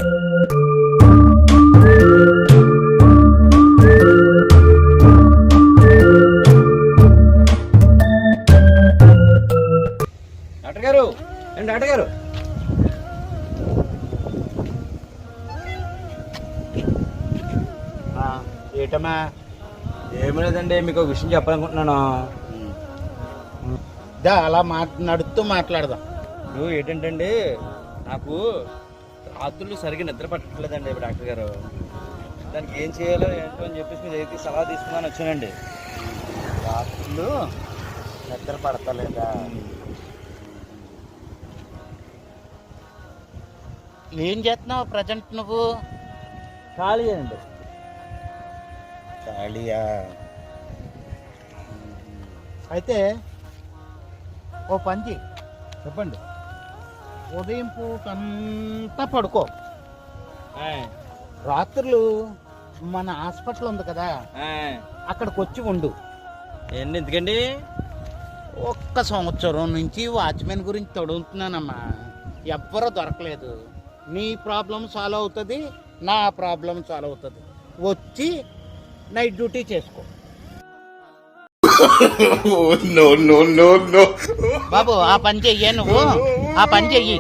Doctor గారు, doctor గారు, ఏటమ్మా? ఏమీ లేదండి, మీకు ఒక విషయం చెప్పాలనుకుంటున్నాను. అలా నడుస్తూ మాట్లాడదాం. ఇప్పుడు ఏంటంటే నాకు రాత్రులు సరిగ్గా నిద్ర పట్టట్లేదండి డాక్టర్ గారు. దానికి ఏం చేయాలో ఏంటో అని చెప్పేసి మీ దగ్గరికి సలహా తీసుకుందామని వచ్చానండి. రాత్రులు నిద్ర పడతలేదా? ఏం చేస్తున్నావు ప్రజెంట్ నువ్వు? ఖాళీ అండి. ఖాళీయా? అయితే ఓ పంచి చెప్పండి. ఉదయం పూటంతా పడుకో. రాత్రులు మన హాస్పిటల్ ఉంది కదా, అక్కడికి వచ్చి ఉండు. ఏంటి ఎందుకండి? 1 సంవత్సరం నుంచి వాచ్మెన్ గురించి తొడుగుతున్నానమ్మా. ఎవ్వరూ దొరకలేదు. నీ ప్రాబ్లం సాల్వ్ అవుతుంది, నా ప్రాబ్లం సాల్వ్ అవుతుంది. వచ్చి నైట్ డ్యూటీ చేసుకో. బాబు ఆ పని చెయ్యి, నువ్వు ఆ పని చెయ్యి.